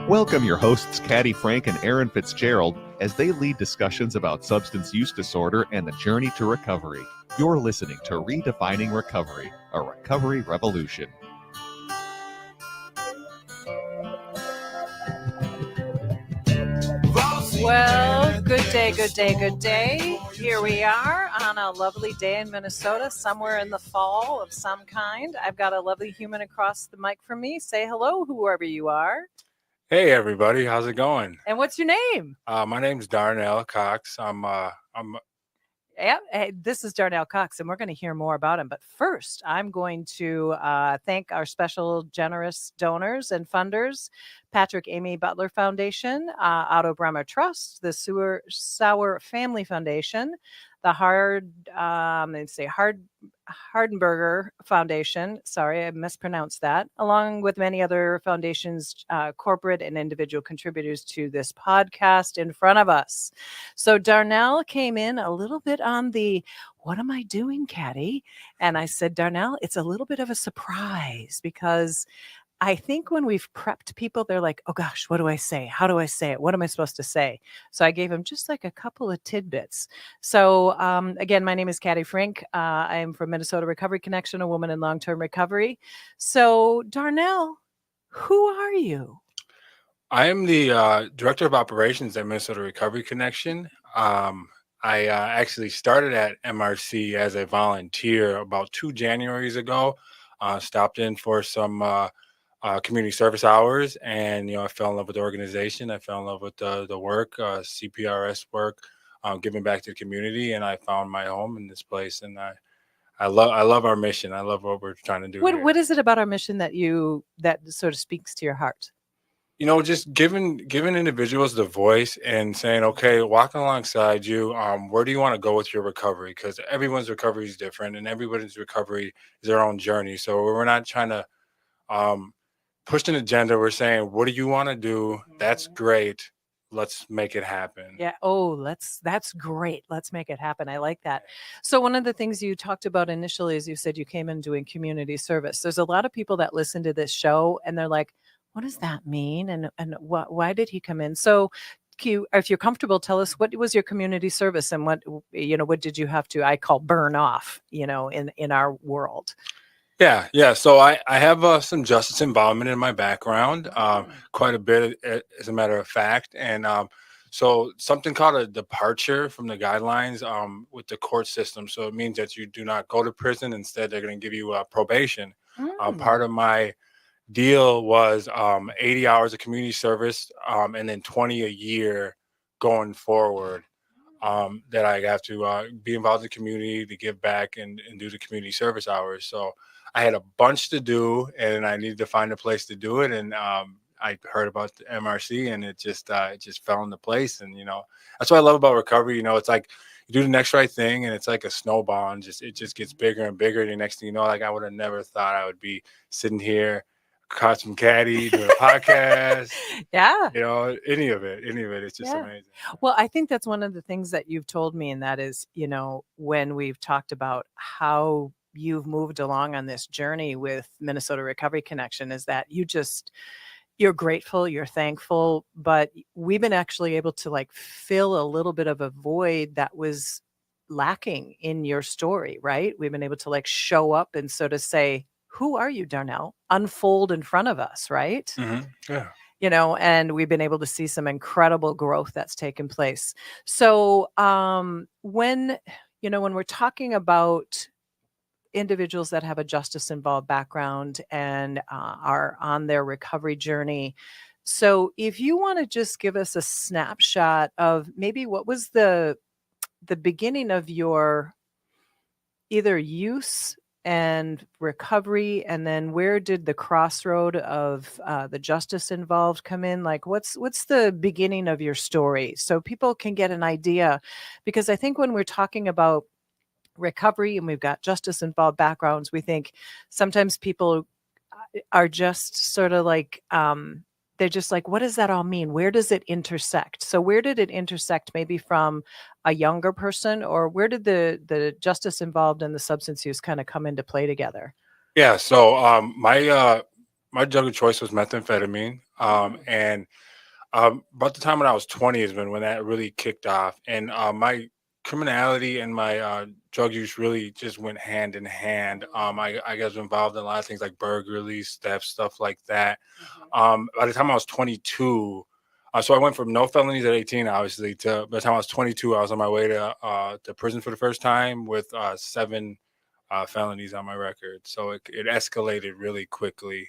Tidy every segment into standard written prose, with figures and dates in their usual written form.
Welcome your hosts, Caddy Frank and Aaron Fitzgerald, as they lead discussions about substance use disorder and the journey to recovery. You're listening to Redefining Recovery, a recovery revolution. Well, good day. Here we are on a lovely day in Minnesota, somewhere in the fall of some kind. I've got a lovely human across the mic from me. Say hello, whoever you are. Hey everybody, how's it going? And what's your name? My name's Darnell Cox. Hey, this is Darnell Cox, and we're going to hear more about him. But first, I'm going to thank our special, generous donors and funders, Patrick Amy Butler Foundation, Otto Bremer Trust, the Sauer Family Foundation, the Hardenberger Foundation. Sorry, I mispronounced that, along with many other foundations, corporate and individual contributors to this podcast in front of us. So Darnell came in a little bit on the, what am I doing, Caddy? And I said, Darnell, it's a little bit of a surprise because I think when we've prepped people, they're like, oh gosh, what do I say? How do I say it? What am I supposed to say? So I gave him just like a couple of tidbits. So again, my name is Caddy Frank. I am from Minnesota Recovery Connection, a woman in long-term recovery. So Darnell, who are you? I am the Director of Operations at Minnesota Recovery Connection. I actually started at MRC as a volunteer about 2 Januaries ago. Stopped in for some community service hours, and I fell in love with the organization. I fell in love with the work, CPRS work, giving back to the community, and I found my home in this place. And I love our mission. I love what we're trying to do. What is it about our mission that sort of speaks to your heart? Just giving individuals the voice and saying, okay, walking alongside you, where do you want to go with your recovery? Because everyone's recovery is different, and everybody's recovery is their own journey. So we're not trying to push an agenda. We're saying, what do you want to do? That's great. Let's make it happen. Yeah. Oh, that's great. Let's make it happen. I like that. So one of the things you talked about initially is you said you came in doing community service. There's a lot of people that listen to this show and they're like, what does that mean? And why did he come in? So if you're comfortable, tell us, what was your community service and what did you have to, I call burn off, in our world? Yeah. So I have some justice involvement in my background, quite a bit, as a matter of fact. And so something called a departure from the guidelines with the court system. So it means that you do not go to prison. Instead, they're going to give you probation. Part of my deal was 80 hours of community service and then 20 a year going forward. That I have to be involved in the community, to give back and do the community service hours. So I had a bunch to do, and I needed to find a place to do it. And I heard about the MRC, and it just fell into place. And that's what I love about recovery. It's like you do the next right thing, and it's like a snowball, and it just gets bigger and bigger. The next thing you know, like I would have never thought I would be sitting here, caught some caddy, doing a podcast. Yeah. Any of it. It's just amazing. Well, I think that's one of the things that you've told me, and that is, when we've talked about how you've moved along on this journey with Minnesota Recovery Connection, is that you're grateful, you're thankful, but we've been actually able to fill a little bit of a void that was lacking in your story, right? We've been able to show up and sort of say, who are you, Darnell? Unfold in front of us, right? Mm-hmm. Yeah. And we've been able to see some incredible growth that's taken place. So when we're talking about individuals that have a justice-involved background and are on their recovery journey, so if you want to just give us a snapshot of maybe what was the beginning of your either use and recovery, and then where did the crossroad of the justice involved come in? What's the beginning of your story so people can get an idea? Because I think when we're talking about recovery and we've got justice involved backgrounds, we think sometimes people are just sort of they're just like, what does that all mean? Where does it intersect? So where did it intersect maybe from a younger person, or where did the justice involved and the substance use kind of come into play together? Yeah. So my drug of choice was methamphetamine. And about the time when I was 20 is when that really kicked off. And my criminality and my drug use really just went hand in hand. I got involved in a lot of things like burglaries, theft, stuff like that. By the time I was 22, so I went from no felonies at 18, obviously, to by the time I was 22, I was on my way to prison for the first time with 7 felonies on my record. So it escalated really quickly.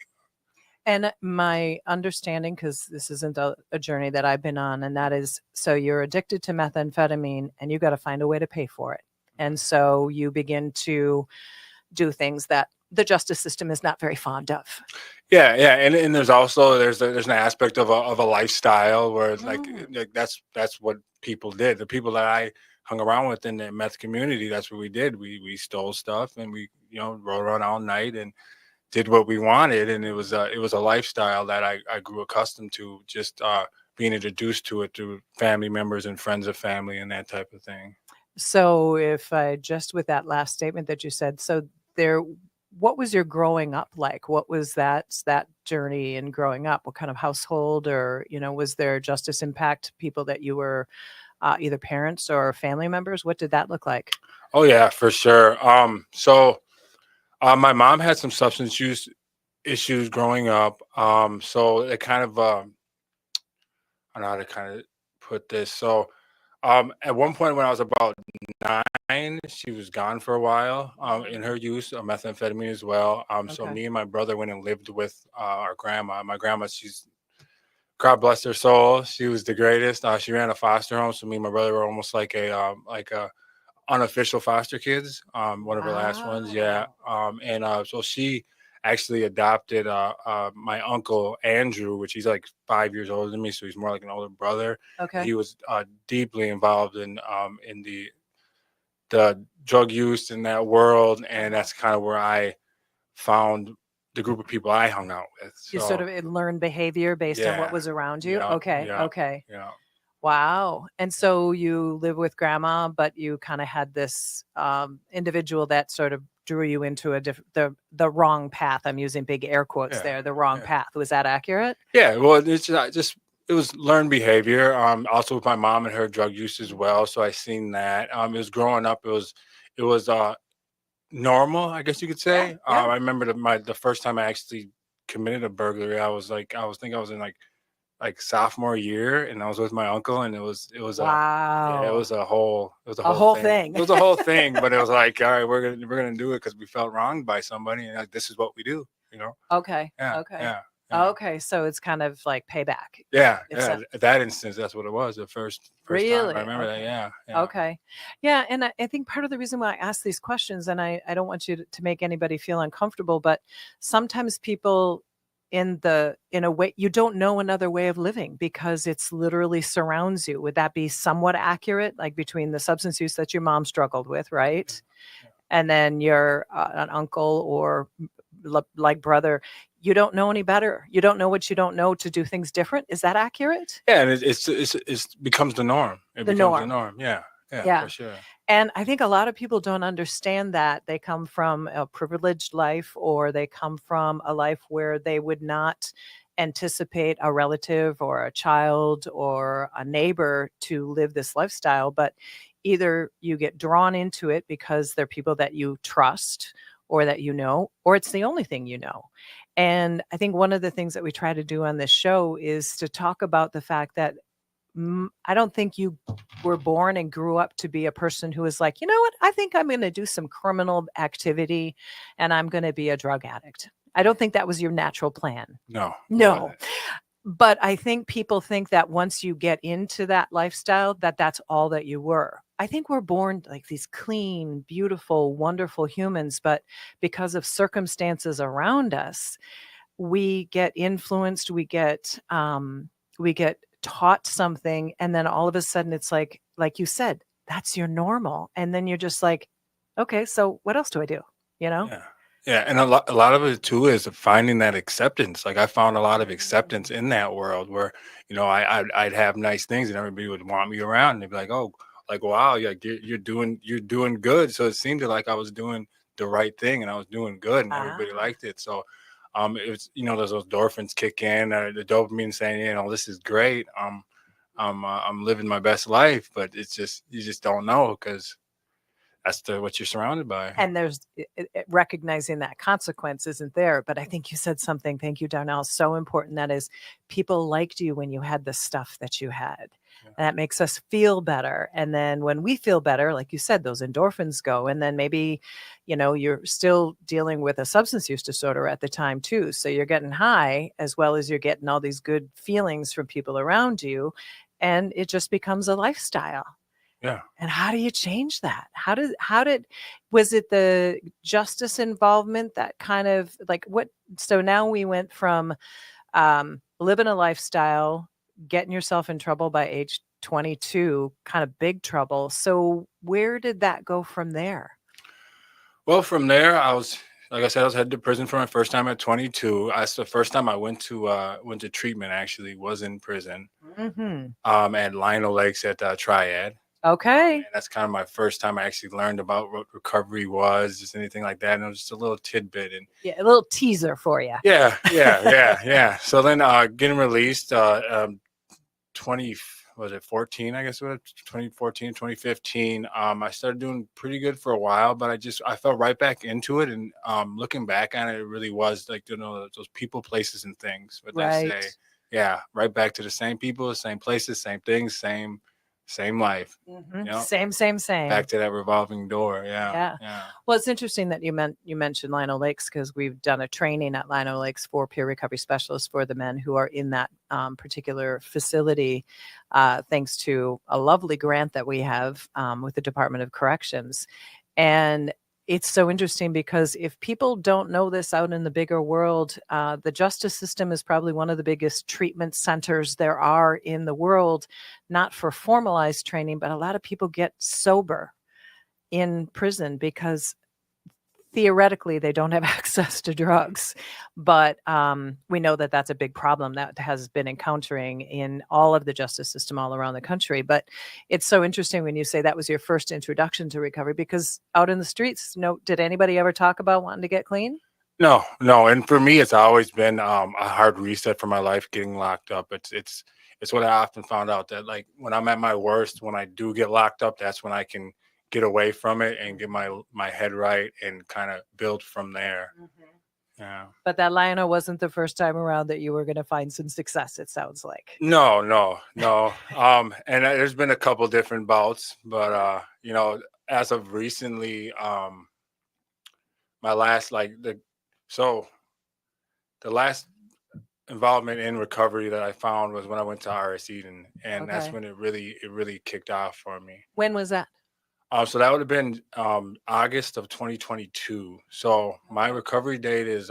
And my understanding, because this isn't a journey that I've been on, and that is, so you're addicted to methamphetamine and you got to find a way to pay for it. And so you begin to do things that the justice system is not very fond of. Yeah, and there's also there's an aspect of a lifestyle where it's like that's what people did. The people that I hung around with in the meth community, that's what we did. We stole stuff and we rode around all night and did what we wanted, and it was a lifestyle that I grew accustomed to, just being introduced to it through family members and friends of family and that type of thing. So if I just with that last statement that you said, so there, what was your growing up like? What was that journey in growing up? What kind of household, or was there justice impact people that you were either parents or family members? What did that look like? Oh yeah, for sure. So my mom had some substance use issues growing up. So it kind of I don't know how to kind of put this. So at one point when I was about 9, she was gone for a while in her use of methamphetamine as well. So Okay. me and my brother went and lived with our grandma. My grandma, she's, God bless her soul, she was the greatest. She ran a foster home, so me and my brother were almost like a unofficial foster kids. One of her last ones, yeah. And so she actually adopted my uncle Andrew, which he's like 5 years older than me, so he's more like an older brother. Okay. He was deeply involved in the drug use in that world, and that's kind of where I found the group of people I hung out with. You sort of learned behavior based on what was around you. Yeah, Okay. yeah, Okay. yeah. Wow. And so you live with grandma, but you kind of had this individual that sort of drew you into the wrong path. I'm using big air quotes there. The wrong path. Was that accurate? Yeah. Well, it's just it was learned behavior. Also with my mom and her drug use as well. So I seen that. It was growing up. It was normal, I guess you could say. Yeah. I remember the first time I actually committed a burglary. I was in like sophomore year, and I was with my uncle, and it was Wow. it was a whole thing. It was a whole thing, but it was like, all right, we're gonna do it because we felt wronged by somebody, and like, this is what we do, Okay. Yeah, Okay. yeah. Okay. So it's kind of like payback. Yeah, It's yeah. At that instance, that's what it was. The first Really? time I remember that. Okay. Yeah. Okay. Yeah. And I think part of the reason why I ask these questions, and I don't want you to make anybody feel uncomfortable, but sometimes people in a way, you don't know another way of living because it's literally surrounds you. Would that be somewhat accurate? Like between the substance use that your mom struggled with, right? Yeah. And then your an uncle or like brother, you don't know any better. You don't know what you don't know to do things different. Is that accurate? Yeah, and it becomes the norm. It The becomes norm. the norm. Yeah, Yeah. for sure. And I think a lot of people don't understand that. They come from a privileged life, or they come from a life where they would not anticipate a relative or a child or a neighbor to live this lifestyle. But either you get drawn into it because they're people that you trust or that you know, or it's the only thing you know. And I think one of the things that we try to do on this show is to talk about the fact that I don't think you were born and grew up to be a person who is like, you know what, I think I'm going to do some criminal activity and I'm going to be a drug addict. I don't think that was your natural plan. No. But I think people think that once you get into that lifestyle, that's all that you were. I think we're born like these clean, beautiful, wonderful humans, but because of circumstances around us, we get influenced, we get taught something, and then all of a sudden it's like you said, that's your normal, and then you're just like, okay, so what else do I do? Yeah, and a lot of it too is finding that acceptance. Like I found a lot of acceptance in that world where I'd have nice things and everybody would want me around, and they'd be like, oh, like, wow, you're doing good. So it seemed like I was doing the right thing and I was doing good, and everybody liked it. So it's, those endorphins kick in, the dopamine saying, this is great. I'm living my best life, but it's just, you just don't know, because that's what you're surrounded by. And there's recognizing that consequence isn't there. But I think you said something, thank you, Darnell, so important. That is, people liked you when you had the stuff that you had. Yeah. And that makes us feel better. And then when we feel better, like you said, those endorphins go. And then maybe, you're still dealing with a substance use disorder at the time too. So you're getting high as well as you're getting all these good feelings from people around you. And it just becomes a lifestyle. Yeah. And how do you change that? Was it the justice involvement that kind of so now we went from living a lifestyle, getting yourself in trouble by age 22, kind of big trouble. So where did that go from there? Well, from there, like I said, I was headed to prison for my first time at 22. That's the first time I went to treatment, actually, was in prison. Mm-hmm. At Lionel Lakes at Triad. Okay. And that's kind of my first time I actually learned about what recovery was, just anything like that. And it was just a little tidbit. And yeah, a little teaser for you. Yeah. So then getting released, 2014, I guess it was 2014, 2015. I started doing pretty good for a while, but I fell right back into it. And looking back on it, it really was like, those people, places, and things. But Right. they say, yeah, right back to the same people, same places, same things, same life. Mm-hmm. Same. Back to that revolving door. Yeah. Well, it's interesting that you mentioned Lionel Lakes, because we've done a training at Lionel Lakes for peer recovery specialists for the men who are in that particular facility, thanks to a lovely grant that we have with the Department of Corrections. And it's so interesting because if people don't know this out in the bigger world, the justice system is probably one of the biggest treatment centers there are in the world, not for formalized training, but a lot of people get sober in prison because theoretically they don't have access to drugs. But we know that that's a big problem that has been encountering in all of the justice system all around the country. But it's so interesting when you say that was your first introduction to recovery, because out in the streets, did anybody ever talk about wanting to get clean? No. And for me, it's always been a hard reset for my life, getting locked up. It's what I often found out, that like when I'm at my worst, when I do get locked up, that's when I can get away from it and get my head right and kind of build from there. Mm-hmm. Yeah. But that Lionel wasn't the first time around that you were going to find some success, it sounds like. No. And there's been a couple different bouts, but as of recently, my last the last involvement in recovery that I found was when I went to RS Eden, and that's when it really kicked off for me. When was that? So that would have been August of 2022. So my recovery date is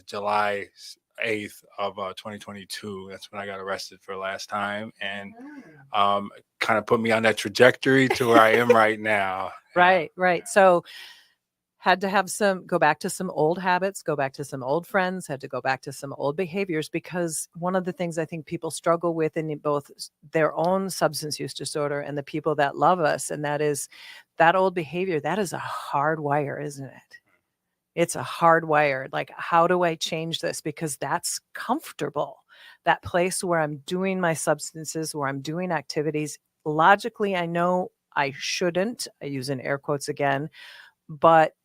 July 8th of 2022. That's when I got arrested for the last time, and kind of put me on that trajectory to where I am right now. Right. So had to go back to some old habits, go back to some old friends, had to go back to some old behaviors, because one of the things I think people struggle with in both their own substance use disorder and the people that love us, and that is that old behavior, that is a hard wire, isn't it? It's a hard wire. Like, how do I change this? Because that's comfortable. That place where I'm doing my substances, where I'm doing activities. Logically, I know I shouldn't, I use in air quotes again, but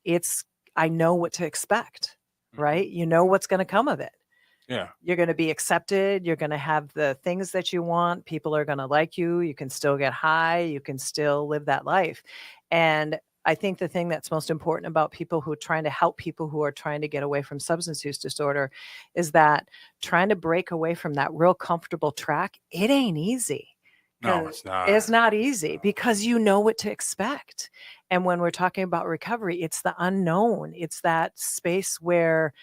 I know what to expect, right? You know what's going to come of it. Yeah. You're going to be accepted. You're going to have the things that you want. People are going to like you. You can still get high. You can still live that life. And I think the thing that's most important about people who are trying to help people who are trying to get away from substance use disorder is that trying to break away from that real comfortable track, it ain't easy. No, it's not. It's not easy, because you know what to expect. And when we're talking about recovery, it's the unknown. It's that space where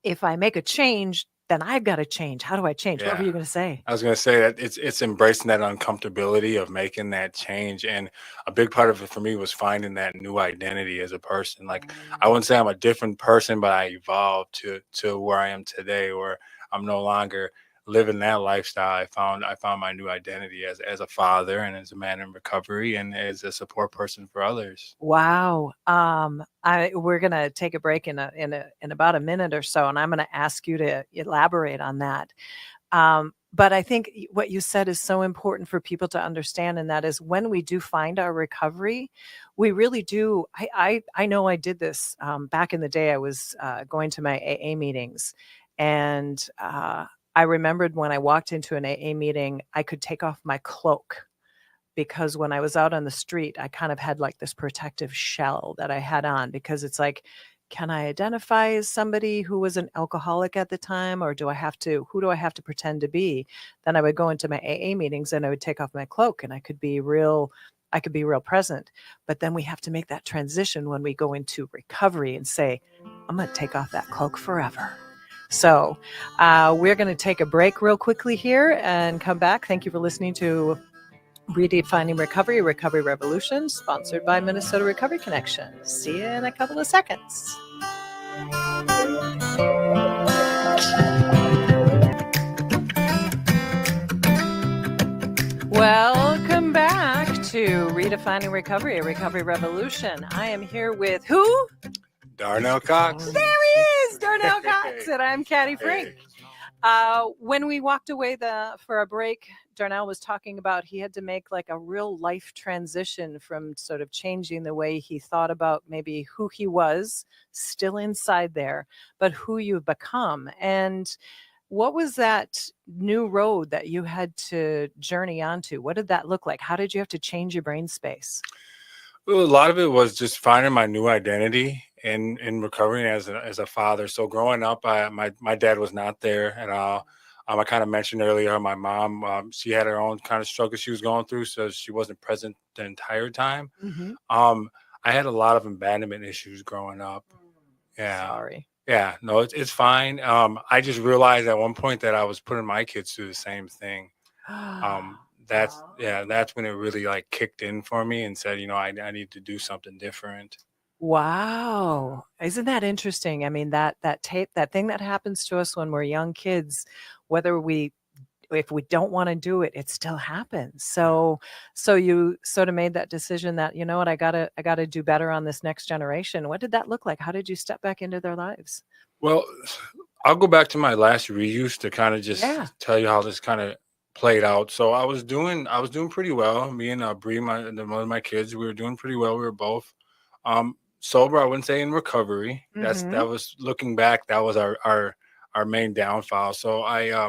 if I make a change, then I've got to change. How do I change? Yeah. What were you going to say? I was going to say that it's embracing that uncomfortability of making that change. And a big part of it for me was finding that new identity as a person. Like, I wouldn't say I'm a different person, but I evolved to where I am today, where I'm no longer living that lifestyle, I found my new identity as a father and as a man in recovery and as a support person for others. Wow. We're gonna take a break in about a minute or so, and I'm gonna ask you to elaborate on that. But I think what you said is so important for people to understand, and that is when we do find our recovery, we really do. I know I did this back in the day. I was going to my AA meetings, and I remembered when I walked into an AA meeting, I could take off my cloak because when I was out on the street, I kind of had like this protective shell that I had on because it's like, can I identify as somebody who was an alcoholic at the time, or who do I have to pretend to be? Then I would go into my AA meetings and I would take off my cloak and I could be real present. But then we have to make that transition when we go into recovery and say, I'm going to take off that cloak forever. So we're going to take a break real quickly here and come back. Thank you for listening to Redefining Recovery, Recovery Revolution, sponsored by Minnesota Recovery Connection. See you in a couple of seconds. Welcome back to Redefining Recovery, a Recovery Revolution. I am here with who? Darnell Cox. There he is, Darnell Cox, and I'm Caddy Frank. When we walked away for a break, Darnell was talking about he had to make like a real life transition from sort of changing the way he thought about maybe who he was still inside there, but who you've become. And what was that new road that you had to journey onto? What did that look like? How did you have to change your brain space? Well, a lot of it was just finding my new identity in recovering as a father. So growing up, my dad was not there at all. I kind of mentioned earlier, my mom, she had her own kind of struggle she was going through, so she wasn't present the entire time. Mm-hmm. I had a lot of abandonment issues growing up. Yeah. Sorry. Yeah, no, it's fine. I just realized at one point that I was putting my kids through the same thing. That's when it really like kicked in for me and said, I need to do something different. Wow. Isn't that interesting? I mean, that thing that happens to us when we're young kids, if we don't want to do it, it still happens. So you sort of made that decision that, you know what, I gotta do better on this next generation. What did that look like? How did you step back into their lives? Well, I'll go back to my last reuse to kind of just tell you how this kind of played out. So I was doing pretty well. Me and Bree, one of my kids, we were doing pretty well. We were both sober. I wouldn't say in recovery. Mm-hmm. That was looking back. That was our main downfall. So I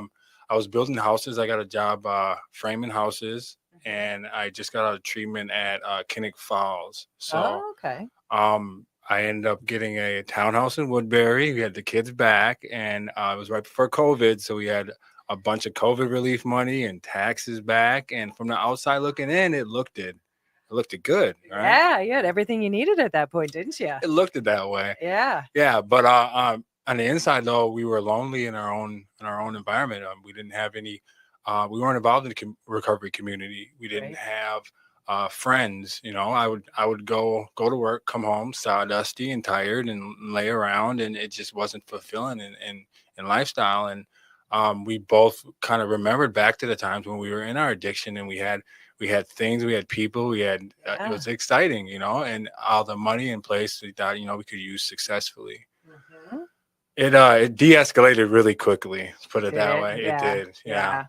was building houses. I got a job framing houses, and I just got out of treatment at Kinnick Falls. So okay. I ended up getting a townhouse in Woodbury. We had the kids back, and it was right before COVID, so we had a bunch of COVID relief money and taxes back. And from the outside looking in, it looked good. Right? Yeah, you had everything you needed at that point, didn't you? It looked that way. Yeah. But on the inside, though, we were lonely in our own environment. We didn't have any. We weren't involved in the recovery community. We didn't have friends. I would go to work, come home sawdusty and tired, and lay around, and it just wasn't fulfilling in lifestyle. And we both kind of remembered back to the times when we were in our addiction, and we had things, we had people, it was exciting, and all the money in place we thought we could use successfully. Mm-hmm. It de-escalated really quickly. Let's put it that way. Yeah. It did. Yeah.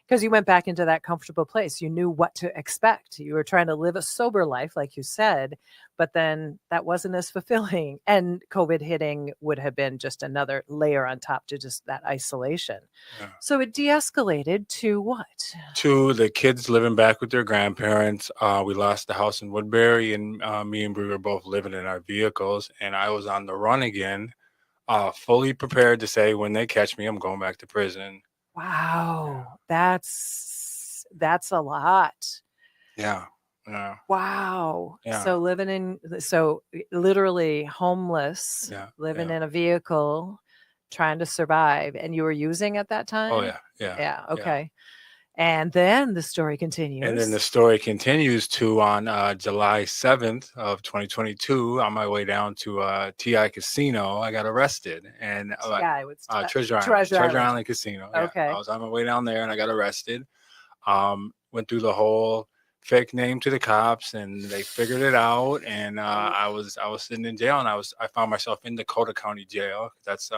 Because you went back into that comfortable place. You knew what to expect. You were trying to live a sober life, like you said, but then that wasn't as fulfilling. And COVID hitting would have been just another layer on top to just that isolation. Yeah. So it de-escalated to what? To the kids living back with their grandparents. We lost the house in Woodbury, and me and Brie were both living in our vehicles, and I was on the run again, fully prepared to say, when they catch me, I'm going back to prison. Wow, that's a lot. Yeah. Wow. Yeah. So literally homeless, living in a vehicle, trying to survive, and you were using at that time? Oh yeah. Yeah. Okay. And then the story And then continues. the story continues to on July 7th of 2022, on my way down to TI Casino, I got arrested. And TI, what's Treasure Island. Treasure Treasure Island. Island Casino. Yeah. Okay. I was on my way down there and I got arrested. Went through the whole fake name to the cops and they figured it out. And I was sitting in jail, and I found myself in Dakota County Jail. That's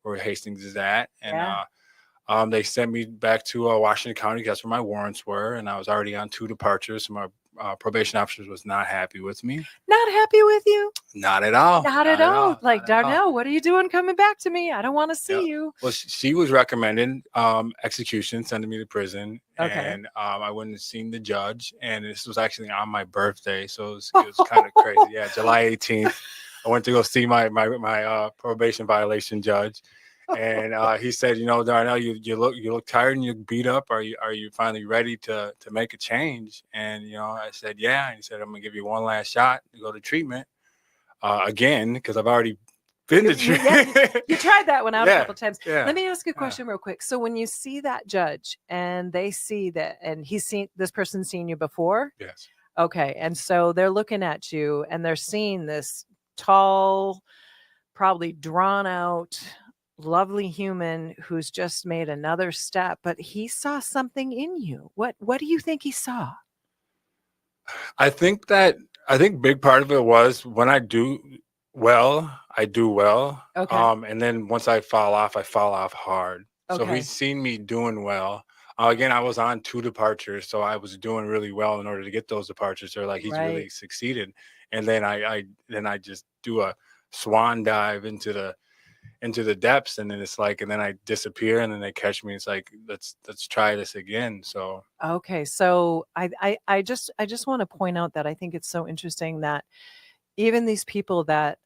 where Hastings is at. And Yeah. they sent me back to Washington County. That's where my warrants were, and I was already on 2 departures. So my probation officer was not happy with me. Not happy with you? Not at all. Not at all. Like, Not at all. Darnell, what are you doing coming back to me? I don't want to see Yeah. you. Well, she was recommending execution, sending me to prison. Okay. And I wouldn't have seen the judge. And this was actually on my birthday. So it was kind of crazy. Yeah, July 18th. I went to go see my probation violation judge. And he said, Darnell, you look tired and you look beat up. Are you finally ready to make a change? And I said, yeah. And he said, I'm gonna give you one last shot to go to treatment again, because I've already been to treatment. You tried that one out a couple times. Yeah. Let me ask you a question real quick. So when you see that judge and they see that, and this person's seen you before? Yes. Okay. And so they're looking at you and they're seeing this tall, probably drawn out, lovely human who's just made another step, but he saw something in you. What do you think he saw? I think big part of it was when I do well, I do well. Okay. And then once I fall off hard. So Okay. he's seen me doing well. Again, I was on 2 departures, so I was doing really well in order to get those departures. They're like, he's really succeeded. And then I just do a swan dive into the depths, and then it's like, and then I disappear, and then they catch me. It's like, let's try this again. So okay, so I just want to point out that I think it's so interesting that even these people that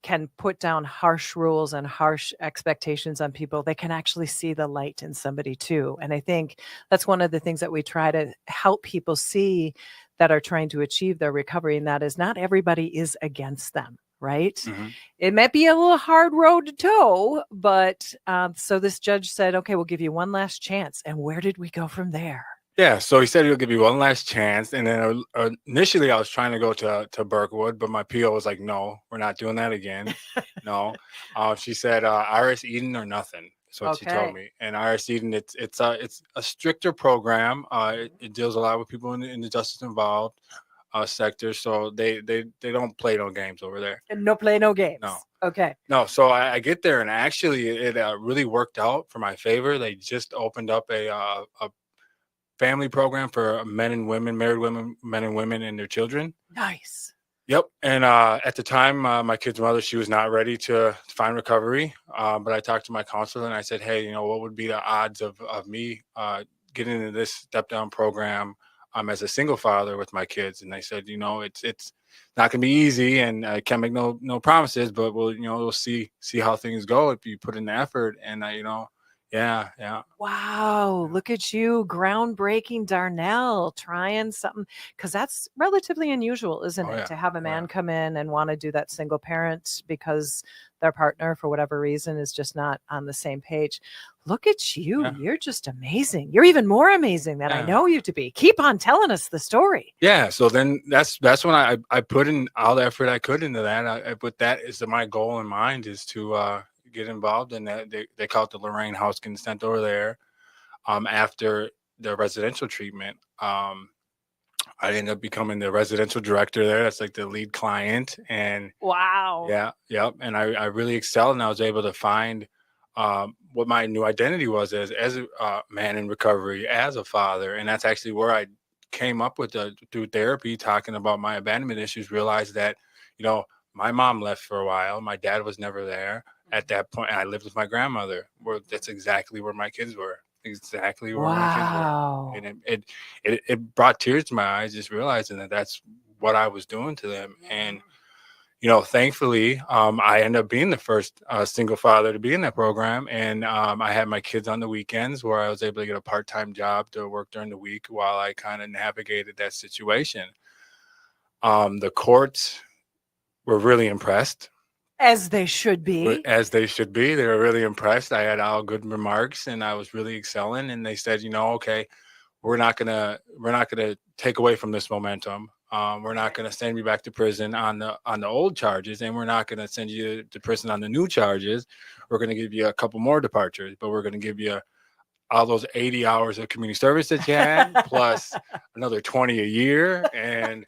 can put down harsh rules and harsh expectations on people, they can actually see the light in somebody too. And I think that's one of the things that we try to help people see that are trying to achieve their recovery, and that is not everybody is against them. Right? mm-hmm. It might be a little hard road to toe, but so this judge said, okay, we'll give you one last chance. And where did we go from there? Yeah, so he said he'll give you one last chance. And then initially I was trying to go to Berkwood, but my PO was like, no, we're not doing that again. No. She said Iris Eden or nothing. That's what she told me. And Iris Eden, it's a stricter program. It deals a lot with people in the justice involved sector, so they don't play no games over there. And no play no games. No. Okay. No, so I get there, and actually it really worked out for my favor. They just opened up a family program for men and women, married women, men and women, and their children. Nice. Yep. And at the time, my kid's mother, she was not ready to find recovery, but I talked to my counselor and I said, hey, what would be the odds of me getting into this step down program as a single father with my kids? And they said, it's not gonna be easy, and I can't make no promises, but we'll see how things go if you put in the effort. And yeah. Wow, look at you, groundbreaking Darnell, trying something, because that's relatively unusual, isn't it? Yeah. To have a man come in and want to do that single parent because their partner, for whatever reason, is just not on the same page. Look at you. Yeah. You're just amazing. You're even more amazing than I know you to be. Keep on telling us the story. Yeah. So then that's when I put in all the effort I could into that. I put that as my goal in mind, is to get involved in that. They call it the Lorraine Houskin Center over there. After the residential treatment, I ended up becoming the residential director there. That's like the lead client. And wow. Yeah. Yep. And I really excelled, and I was able to find what my new identity was as a man in recovery, as a father. And that's actually where I came up with through therapy, talking about my abandonment issues, realized that, my mom left for a while. My dad was never there at that point. And I lived with my grandmother, that's exactly where my kids were. Exactly where my kids were. And it brought tears to my eyes, just realizing that that's what I was doing to them. And thankfully, I ended up being the first single father to be in that program. And I had my kids on the weekends, where I was able to get a part-time job to work during the week while I kind of navigated that situation. The courts were really impressed. As they should be. As they should be. They were really impressed. I had all good remarks, and I was really excelling. And they said, okay, we're not gonna take away from this momentum. We're not gonna send you back to prison on the old charges, and we're not gonna send you to prison on the new charges. We're gonna give you a couple more departures, but we're gonna give you all those 80 hours of community service that you had, plus another 20 a year, and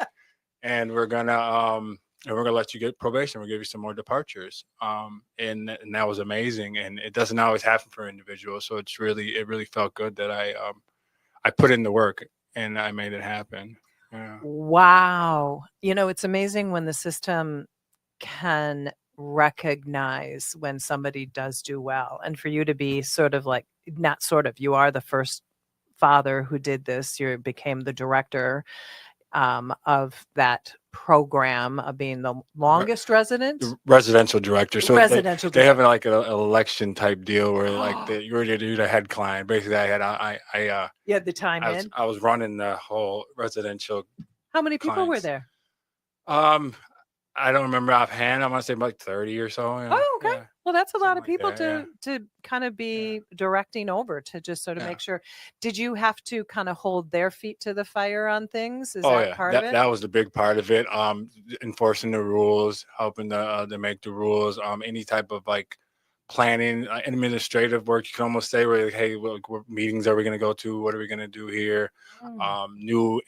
we're gonna let you get probation. We'll give you some more departures. And that was amazing. And it doesn't always happen for individuals. So it really felt good that I put in the work and I made it happen. Yeah. Wow. It's amazing when the system can recognize when somebody does do well. And for you to be sort of like, not sort of, you are the first father who did this. You became the director of that program, of being the longest resident. The residential director. So Residential they have like an election type deal where like you're the head client. Basically, You had the time in. I was running the whole residential. How many people were clients. there? I don't remember offhand. I want to say like 30 or so. Yeah. Oh, okay. Yeah. Well, that's a lot of Something like people that, to kind of be directing over, to just sort of Yeah. make sure. Did you have to kind of hold their feet to the fire on things? Is Oh that yeah, part of it? that was the big part of it. Enforcing the rules, helping to make the rules. Any type of like planning, administrative work. You can almost say, where like, hey, what meetings are we going to go to? What are we going to do here? New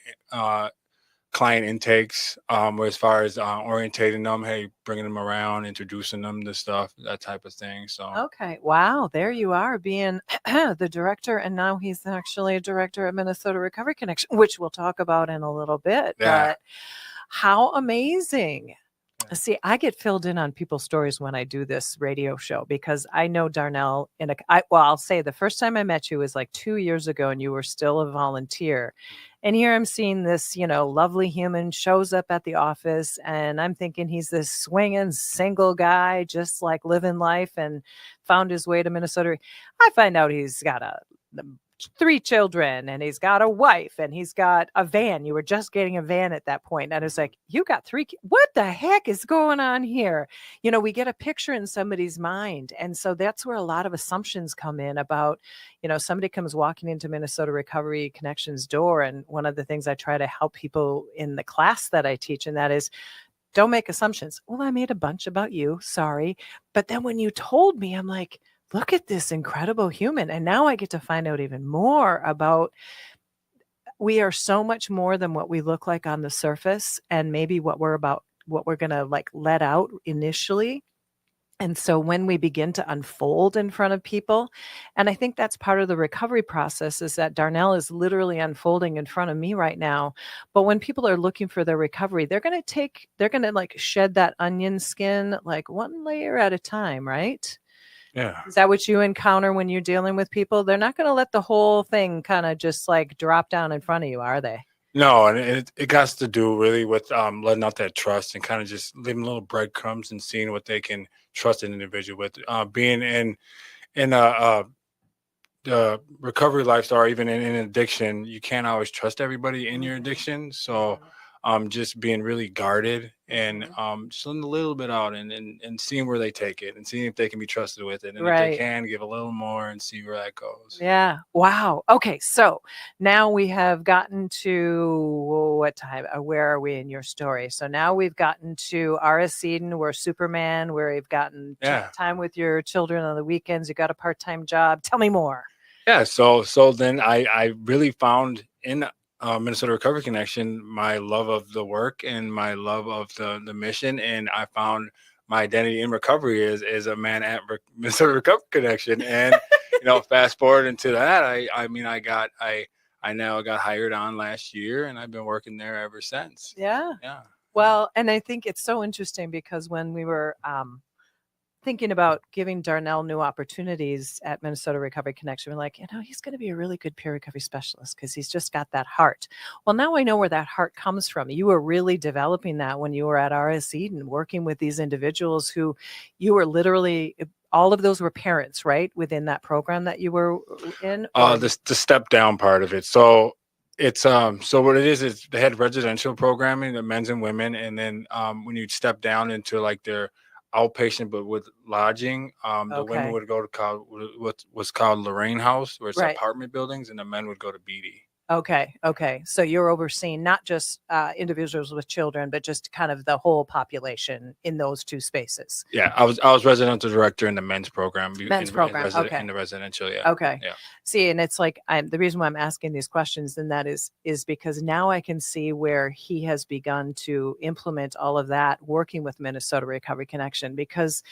client intakes, as far as orientating them, hey, bringing them around, introducing them to stuff, that type of thing. So Okay. Wow. There you are, being the director, and now he's actually a director at Minnesota Recovery Connection, which we'll talk about in a little bit. Yeah. But how amazing. See, I get filled in on people's stories when I do this radio show, because I know Darnell I'll say the first time I met you was like 2 years ago, and you were still a volunteer. And here I'm seeing this, lovely human shows up at the office, and I'm thinking he's this swinging single guy, just like living life, and found his way to Minnesota. I find out he's got 3 children, and he's got a wife, and he's got a van. You were just getting a van at that point. And it's like, you got 3 what the heck is going on here? We get a picture in somebody's mind. And so that's where a lot of assumptions come in about, somebody comes walking into Minnesota Recovery Connections door. And one of the things I try to help people in the class that I teach, and that is, don't make assumptions. Well, I made a bunch about you. Sorry. But then when you told me, I'm like, look at this incredible human. And now I get to find out even more about, we are so much more than what we look like on the surface, and maybe what we're going to like let out initially. And so when we begin to unfold in front of people, and I think that's part of the recovery process, is that Darnell is literally unfolding in front of me right now. But when people are looking for their recovery, they're going to like shed that onion skin, like one layer at a time, right? yeah. Is that what you encounter when you're dealing with people? They're not going to let the whole thing kind of just like drop down in front of you, are they? No, and it has to do really with letting out that trust and kind of just leaving little breadcrumbs and seeing what they can trust an individual with. Being in the recovery lifestyle, or even in addiction, you can't always trust everybody in your addiction. So just being really guarded and just letting a little bit out and seeing where they take it and seeing if they can be trusted with it. And if they can, give a little more and see where that goes. Yeah. Wow. Okay. So now we have gotten to what time? Where are we in your story? So now we've gotten to R.S. Eden, where Superman, where you've gotten time with your children on the weekends. You got a part-time job. Tell me more. Yeah. So then I really found in Minnesota Recovery Connection my love of the work and my love of the mission, and I found my identity in recovery is a man at Minnesota Recovery Connection. And fast forward into that, I now got hired on last year, and I've been working there ever since. Yeah. Well, and I think it's so interesting, because when we were thinking about giving Darnell new opportunities at Minnesota Recovery Connection, we're like, he's going to be a really good peer recovery specialist, because he's just got that heart. Well, now I know where that heart comes from. You were really developing that when you were at R.S. Eden, working with these individuals who you were literally, all of those were parents, right? Within that program that you were in? The step down part of it. So it's so what it is they had residential programming, the men's and women, and then when you step down into like their outpatient, but with lodging. The women Okay. would go to what was called Lorraine House, where it's Right. apartment buildings, and the men would go to BD. Okay. Okay. So you're overseeing not just individuals with children, but just kind of the whole population in those two spaces. Yeah, I was residential director in the men's program. Men's program. Okay. In the residential. Yeah. Okay. Yeah. See, and it's like the reason why I'm asking these questions, and that is because now I can see where he has begun to implement all of that, working with Minnesota Recovery Connection, because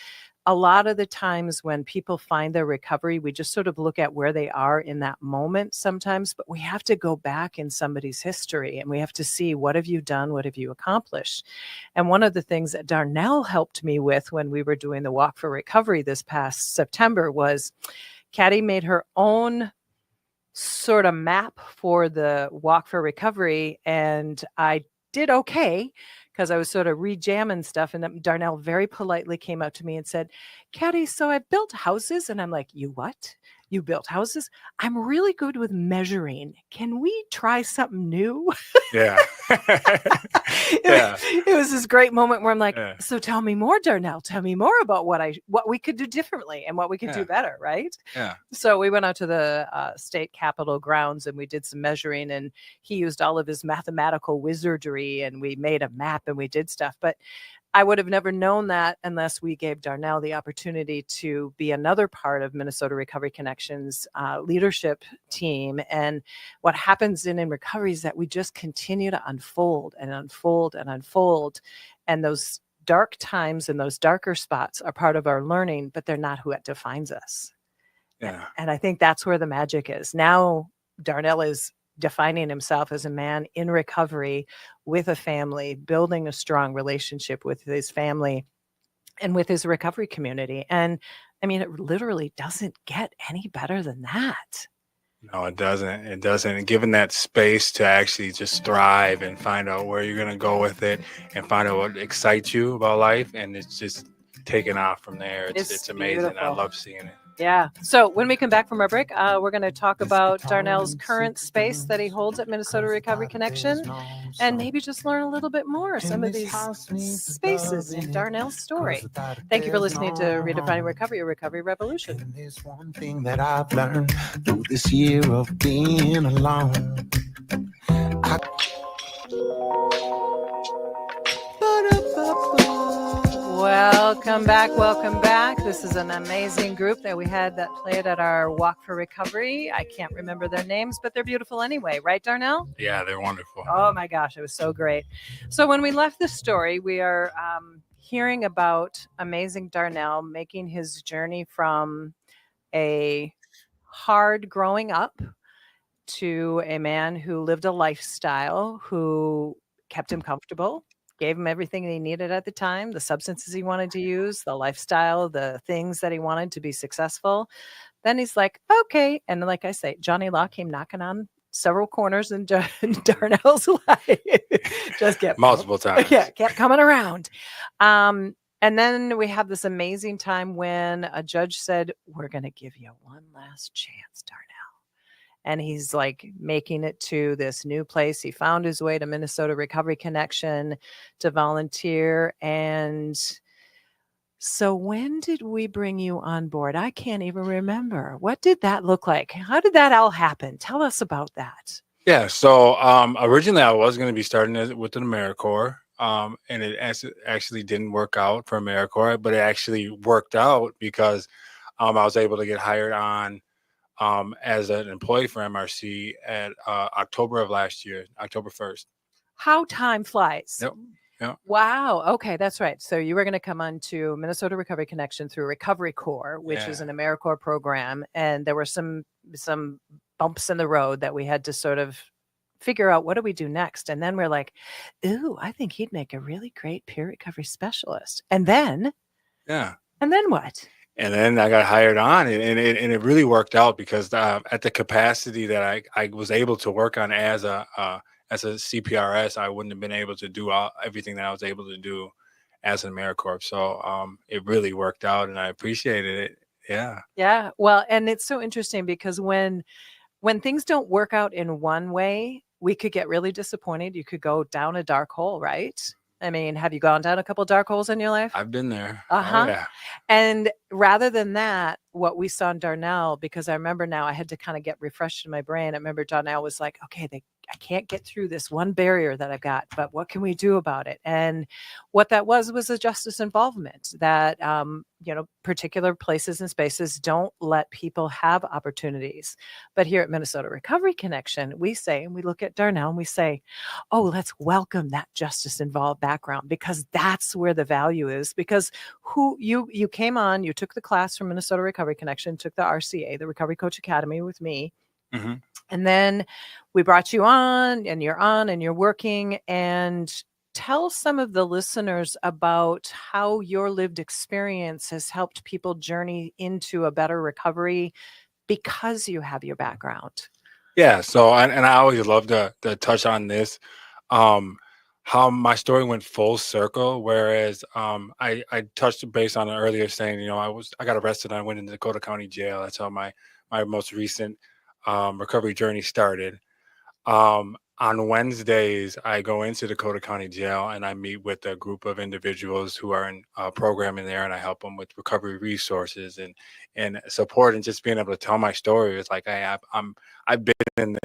a lot of the times when people find their recovery, we just sort of look at where they are in that moment sometimes, but we have to go back in somebody's history and we have to see, what have you done? What have you accomplished? And one of the things that Darnell helped me with when we were doing the Walk for Recovery this past September was Caddy made her own sort of map for the Walk for Recovery, and I did okay because I was sort of rejamming stuff. And then Darnell very politely came up to me and said, Caddy, so I built houses. And I'm like, you what? You built houses? I'm really good with measuring. Can we try something new? Yeah. It was this great moment where I'm like, Yeah. so tell me more, Darnell. Tell me more about what we could do differently and what we could do better, right? Yeah. So we went out to the state capitol grounds and we did some measuring, and he used all of his mathematical wizardry, and we made a map and we did stuff. But I would have never known that unless we gave Darnell the opportunity to be another part of Minnesota Recovery Connection's leadership team. And what happens in recovery is that we just continue to unfold and unfold and unfold. And those dark times and those darker spots are part of our learning, but they're not what defines us. Yeah. And I think that's where the magic is. Now, Darnell is defining himself as a man in recovery with a family, building a strong relationship with his family and with his recovery community. And I mean, it literally doesn't get any better than that. No, it doesn't. It doesn't. And given that space to actually just thrive and find out where you're going to go with it and find out what excites you about life, and it's just taking off from there. It's amazing. Beautiful. I love seeing it. Yeah. So when we come back from our break, we're going to talk about Darnell's current space that he holds at Minnesota Recovery Connection, and maybe just learn a little bit more some of these spaces in Darnell's story. Thank you for listening to Redefining Recovery, a Recovery Revolution. And there's one thing that I've learned through this year of being alone. Welcome back. Welcome back. This is an amazing group that we had that played at our Walk for Recovery. I can't remember their names, but they're beautiful anyway. Right, Darnell? Yeah, they're wonderful. Oh my gosh, it was so great. So when we left the story, we are hearing about amazing Darnell making his journey from a hard growing up to a man who lived a lifestyle, who kept him comfortable, gave him everything he needed at the time, the substances he wanted to use, the lifestyle, the things that he wanted to be successful. Then he's like, okay. And like I say, Johnny Law came knocking on several corners in Darnell's life. Just kept Multiple times. Yeah, kept coming around. And then we have this amazing time when a judge said, we're going to give you one last chance, Darnell. And he's like making it to this new place. He found his way to Minnesota Recovery Connection to volunteer. And so when did we bring you on board? I can't even remember. What did that look like? How did that all happen? Tell us about that. Yeah. So originally I was going to be starting with an AmeriCorps. And it actually didn't work out for AmeriCorps, but it actually worked out because I was able to get hired on as an employee for MRC at October of last year, October 1st. How time flies. Yep. Yep. Wow. Okay, that's right. So you were going to come on to Minnesota Recovery Connection through Recovery Corps, which is an AmeriCorps program. And there were some bumps in the road that we had to sort of figure out, what do we do next? And then we're like, ooh, I think he'd make a really great peer recovery specialist. And then what? And then I got hired on, and it really worked out because at the capacity that I was able to work on as a CPRS, I wouldn't have been able to do everything that I was able to do as an AmeriCorps. So it really worked out, and I appreciated it. Yeah. Yeah. Well, and it's so interesting because when things don't work out in one way, we could get really disappointed. You could go down a dark hole, right? I mean, have you gone down a couple dark holes in your life? I've been there. Uh-huh. Oh yeah. And rather than that, what we saw in Darnell, because I remember now I had to kind of get refreshed in my brain. I remember Darnell was like, okay, I can't get through this one barrier that I've got, but what can we do about it? And what that was a justice involvement that, particular places and spaces don't let people have opportunities. But here at Minnesota Recovery Connection, we say, and we look at Darnell and we say, oh, let's welcome that justice involved background, because that's where the value is. Because you came on, you took the class from Minnesota Recovery Connection, took the RCA, the Recovery Coach Academy with me. Mm-hmm. And then we brought you on and you're working. And tell some of the listeners about how your lived experience has helped people journey into a better recovery because you have your background. Yeah. So, and I always love to touch on this, how my story went full circle. Whereas I touched base on it earlier saying, I got arrested and I went into Dakota County Jail. That's how my most recent recovery journey started. On Wednesdays, I go into Dakota County Jail and I meet with a group of individuals who are in programming there, and I help them with recovery resources and support, and just being able to tell my story. It's like I've been in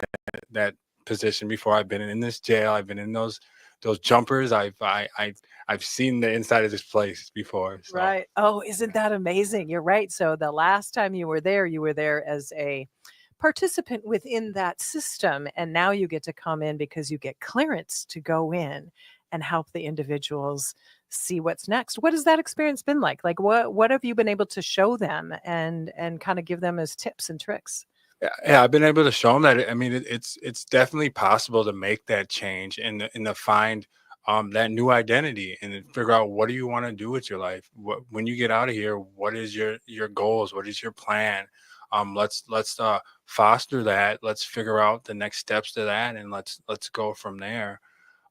that position before. I've been in this jail. I've been in those jumpers. I've seen the inside of this place before. So. Right. Oh, isn't that amazing? You're right. So the last time you were there as a participant within that system, and now you get to come in because you get clearance to go in and help the individuals see what's next. What has that experience been like? Like what have you been able to show them and kind of give them as tips and tricks? Yeah, I've been able to show them that. I mean, it's definitely possible to make that change and to find that new identity and then figure out, what do you want to do with your life? When you get out of here, what is your goals? What is your plan? Let's foster that. Let's figure out the next steps to that, and let's go from there.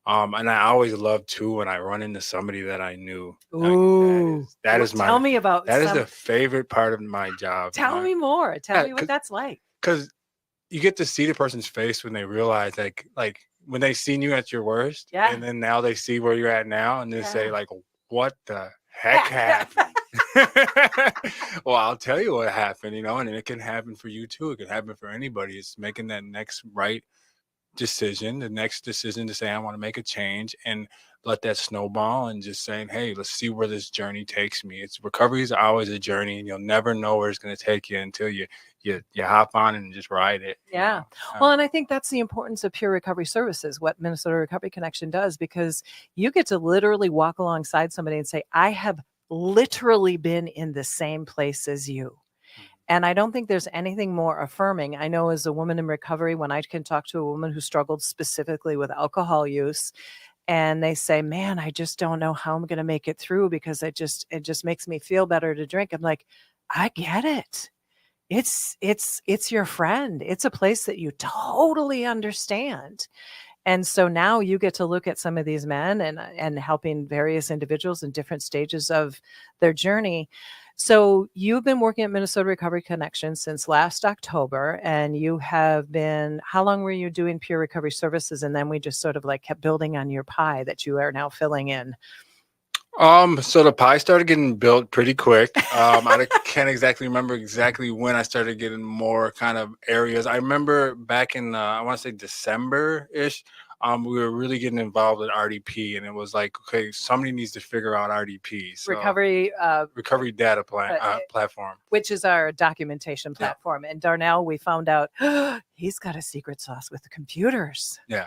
And I always love too when I run into somebody that I knew. Ooh, that is tell me about that is the favorite part of my job. Tell me more. Tell me what that's like. Because you get to see the person's face when they realize, like when they seen you at your worst, yeah, and then now they see where you're at now, and they say like, what the heck happened? Well, I'll tell you what happened, and it can happen for you too. It can happen for anybody. It's making that next right decision, the next decision to say, I want to make a change, and let that snowball, and just saying, hey, let's see where this journey takes me. Recovery is always a journey, and you'll never know where it's going to take you until you hop on and just ride it. Yeah. Well, and I think that's the importance of peer recovery services, what Minnesota Recovery Connection does, because you get to literally walk alongside somebody and say, I have literally been in the same place as you. And I don't think there's anything more affirming. I know as a woman in recovery, when I can talk to a woman who struggled specifically with alcohol use, and they say, man, I just don't know how I'm going to make it through because it just makes me feel better to drink. I'm like, I get it. It's your friend. It's a place that you totally understand. And so now you get to look at some of these men and helping various individuals in different stages of their journey. So you've been working at Minnesota Recovery Connection since last October, and you have been, how long were you doing peer recovery services? And then we just sort of like kept building on your pie that you are now filling in. So the pie started getting built pretty quick. I can't exactly remember when I started getting more kind of areas. I remember back in, I want to say December-ish, we were really getting involved with RDP, and it was like, okay, somebody needs to figure out RDP. So recovery data platform, which is our documentation platform. Yeah. And Darnell, we found out he's got a secret sauce with the computers. Yeah.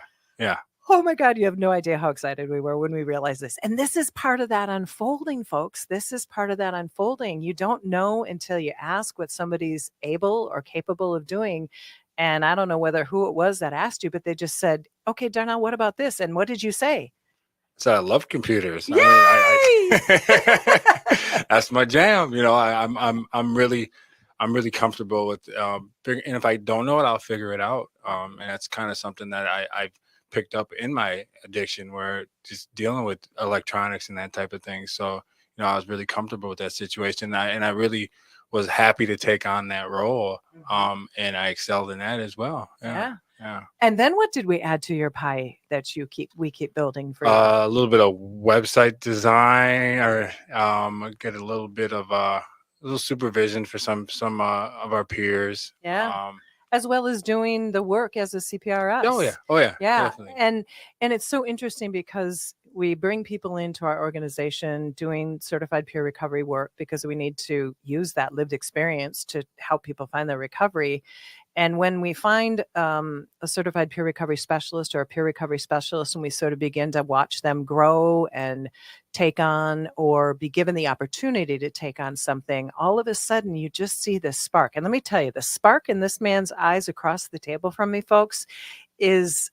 Oh my God, you have no idea how excited we were when we realized this. And this is part of that unfolding, folks. This is part of that unfolding. You don't know until you ask what somebody's able or capable of doing. And I don't know who it was that asked you, but they just said, okay, Darnell, what about this? And what did you say? So I love computers. Yay! That's my jam. I'm really comfortable with, and if I don't know it, I'll figure it out. And that's kind of something that I've picked up in my addiction, where just dealing with electronics and that type of thing. So, I was really comfortable with that situation, and I really was happy to take on that role. And I excelled in that as well. Yeah. Yeah. And then what did we add to your pie that we keep building for you? A little bit of website design, or get a little bit of little supervision for some of our peers. Yeah. As well as doing the work as a CPRS. Oh yeah, Yeah. definitely. And it's so interesting because we bring people into our organization doing certified peer recovery work because we need to use that lived experience to help people find their recovery. And when we find a certified peer recovery specialist or a peer recovery specialist, and we sort of begin to watch them grow and take on or be given the opportunity to take on something, all of a sudden you just see this spark. And let me tell you, the spark in this man's eyes across the table from me, folks, is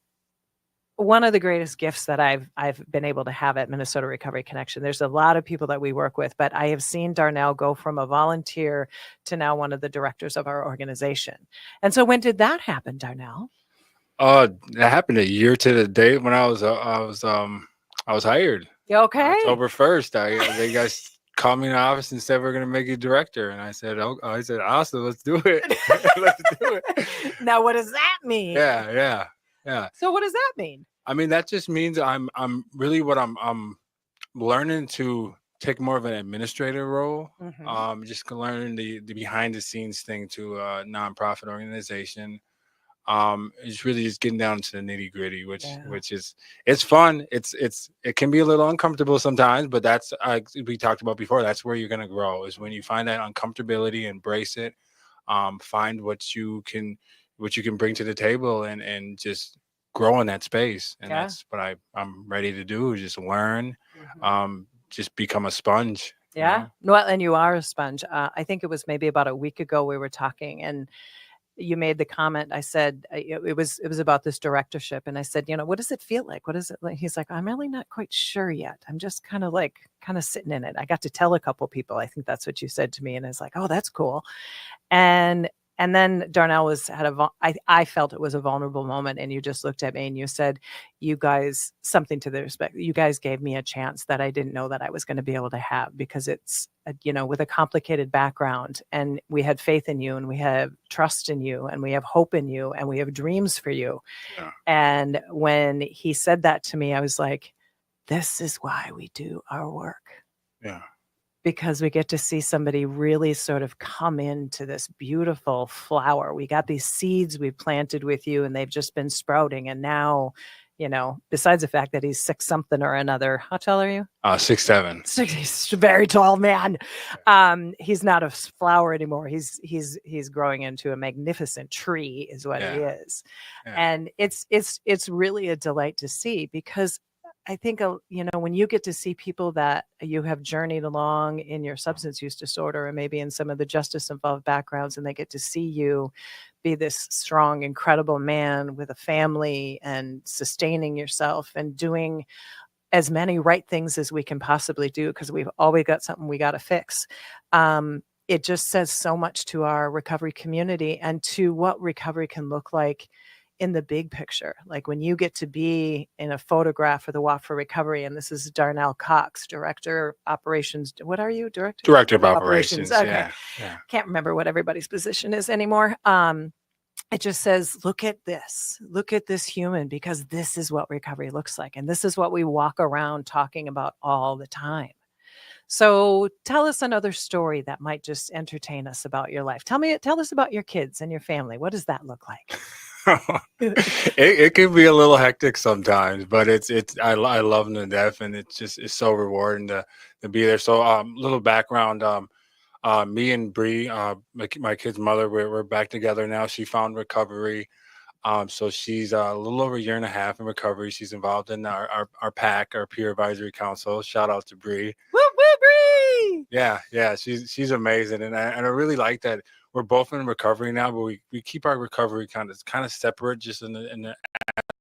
one of the greatest gifts that I've been able to have at Minnesota Recovery Connection. There's a lot of people that we work with, but I have seen Darnell go from a volunteer to now one of the directors of our organization. And so when did that happen, Darnell? That happened a year to the date when I was hired. Okay. October 1st. They guys called me in the office and said we're gonna make you director, and I said, "Oh," I said, "Awesome, let's do it." Let's do it. Now, what does that mean? Yeah. So what does that mean? I mean, that just means I'm really what I'm learning to take more of an administrative role. Mhm. Just learning the behind the scenes thing to a nonprofit organization. It's really just getting down to the nitty gritty, which is it's fun. It can be a little uncomfortable sometimes, but that's we talked about before. That's where you're gonna grow, is when you find that uncomfortability, embrace it, find what you can bring to the table, and just grow in that space. And that's what I'm ready to do, is just learn, just become a sponge. Yeah. Well, and you are a sponge. I think it was maybe about a week ago we were talking, and you made the comment. I said it was about this directorship, and I said, what does it feel like? What is it like? He's like, I'm really not quite sure yet. I'm just kind of sitting in it. I got to tell a couple people. I think that's what you said to me, and I was like, oh, that's cool. And then Darnell I felt it was a vulnerable moment, and you just looked at me and you said, you guys, something to the respect, you guys gave me a chance that I didn't know that I was going to be able to have, because it's, with a complicated background, and we had faith in you, and we have trust in you, and we have hope in you, and we have dreams for you. Yeah. And when he said that to me, I was like, this is why we do our work. Yeah. Because we get to see somebody really sort of come into this beautiful flower. We got these seeds we planted with you, and they've just been sprouting. And now, besides the fact that he's 6 something or another, how tall are you? 6'7". He's a very tall man. He's not a flower anymore. He's growing into a magnificent tree, is what he is. Yeah. And it's really a delight to see, because I think, when you get to see people that you have journeyed along in your substance use disorder, or maybe in some of the justice involved backgrounds, and they get to see you be this strong, incredible man with a family and sustaining yourself and doing as many right things as we can possibly do, because we've always got something we got to fix. It just says so much to our recovery community and to what recovery can look like in the big picture. Like when you get to be in a photograph for the Walk for Recovery, and this is Darnell Cox, Director Operations. What are you, Director? Director of Operations. Okay. Yeah. Can't remember what everybody's position is anymore. It just says, look at this human, because this is what recovery looks like. And this is what we walk around talking about all the time. So tell us another story that might just entertain us about your life. Tell us about your kids and your family. What does that look like? It can be a little hectic sometimes, but I love them to death, and it's so rewarding to be there. So little background, me and Bree, my kid's mother, we're back together now. She found recovery. So she's a little over a year and a half in recovery. She's involved in our PAC, our peer advisory council. Shout out to Bree. Woo woo, Bree! Yeah, she's amazing, and I really like that we're both in recovery now, but we keep our recovery kind of separate, just in the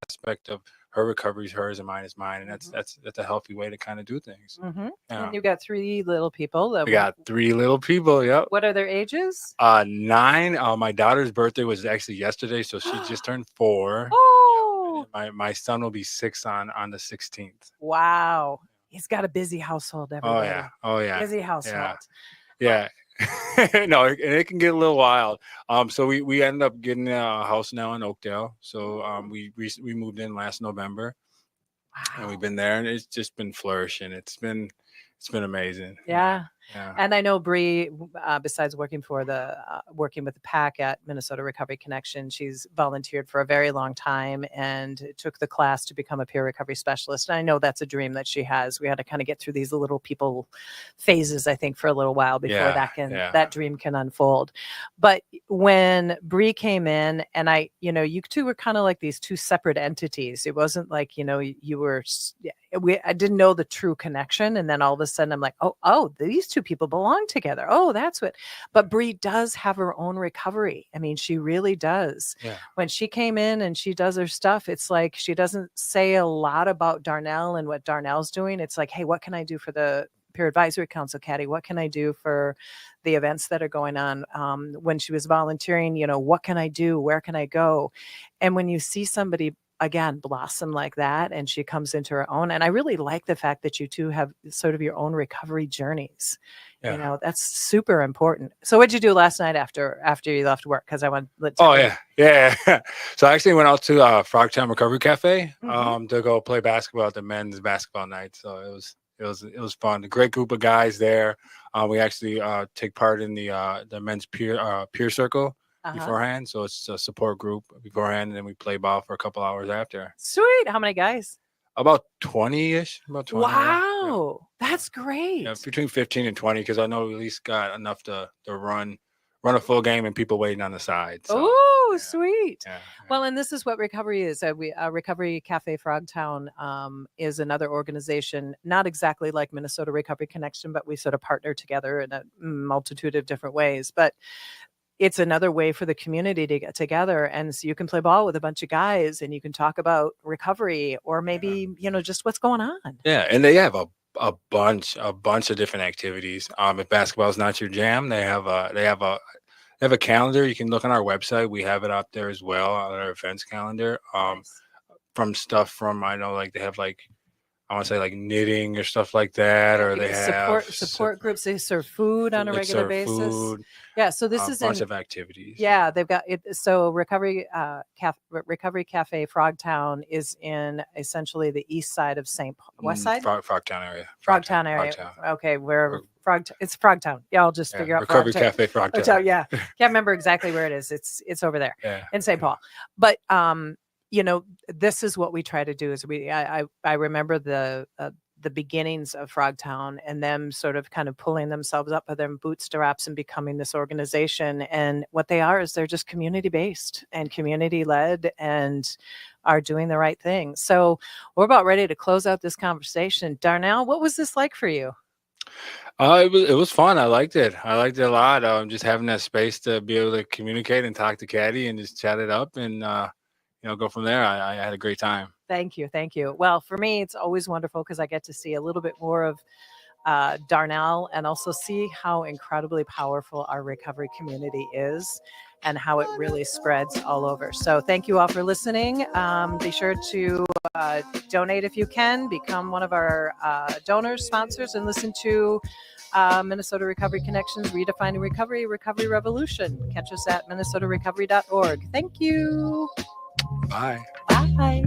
aspect of her recovery is hers and mine is mine, and that's a healthy way to kind of do things. Mm-hmm. Yeah. And you got 3 little people. We got 3 little people. Yep. What are their ages? 9. My daughter's birthday was actually yesterday, so she just turned 4. Oh, my son will be 6 on the 16th. Wow. He's got a busy household, everybody. Oh yeah. Busy household. Yeah. No, it can get a little wild. So we ended up getting a house now in Oakdale. So we moved in last November, and we've been there, and it's just been flourishing. It's been amazing. Yeah. Yeah. And I know Bree, besides working with the PAC at Minnesota Recovery Connection, she's volunteered for a very long time and took the class to become a peer recovery specialist. And I know that's a dream that she has. We had to kind of get through these little people phases, I think, for a little while before that dream can unfold. But when Bree came in, and you two were kind of like these two separate entities. It wasn't like, you were. I didn't know the true connection, and then all of a sudden I'm like, oh, these two people belong together. Oh, that's what. But Bree does have her own recovery. I mean, she really does. Yeah. When she came in and she does her stuff, it's like she doesn't say a lot about Darnell and what Darnell's doing. It's like, hey, what can I do for the Peer Advisory Council, Caddy? What can I do for the events that are going on? When she was volunteering, what can I do? Where can I go? And when you see somebody again blossom like that, and she comes into her own, and I really like the fact that you two have sort of your own recovery journeys. That's super important. So what'd you do last night after you left work? Because I want yeah So I actually went out to Frogtown Recovery Cafe to go play basketball at the men's basketball night. So it was fun. A great group of guys there. We actually take part in the men's peer circle beforehand. So it's a support group beforehand, and then we play ball for a couple hours after. Sweet. How many guys? About 20-ish. About 20. Wow. Yeah. That's great. Yeah, between 15 and 20, because I know we at least got enough to run a full game and people waiting on the side. So, oh, sweet. Yeah. Well, and this is what recovery is. Recovery Cafe Frogtown is another organization, not exactly like Minnesota Recovery Connection, but we sort of partner together in a multitude of different ways. But it's another way for the community to get together. And so you can play ball with a bunch of guys and you can talk about recovery or maybe, just what's going on. Yeah. And they have a bunch of different activities. If basketball is not your jam, they have a calendar. You can look on our website. We have it out there as well on our events calendar. Nice. I know, like they have I want to say knitting or stuff like that, or they have support groups. They serve food on a regular basis. Food, yeah, so this is a bunch of activities. Yeah, they've got it. So Recovery Cafe Frogtown is in essentially the east side of St. Paul, west side, Frogtown area. Frogtown area. Okay, where it's Frogtown. Yeah, I'll just figure out Recovery Cafe Frogtown. Yeah, can't remember exactly where it is. It's over there in St. Paul, but this is what we try to do. Is I remember the beginnings of Frogtown and them sort of kind of pulling themselves up by their bootstraps and becoming this organization. And what they are is they're just community based and community led and are doing the right thing. So we're about ready to close out this conversation. Darnell, what was this like for you? It was fun. I liked it. I liked it a lot. Just having that space to be able to communicate and talk to Caddy and just chat it up and go from there. I had a great time. Thank you. Well, for me, it's always wonderful because I get to see a little bit more of Darnell and also see how incredibly powerful our recovery community is and how it really spreads all over. So thank you all for listening. Be sure to donate if you can, become one of our donors, sponsors, and listen to Minnesota Recovery Connections, Redefining Recovery, Recovery Revolution. Catch us at minnesotarecovery.org. Thank you. Bye. Bye.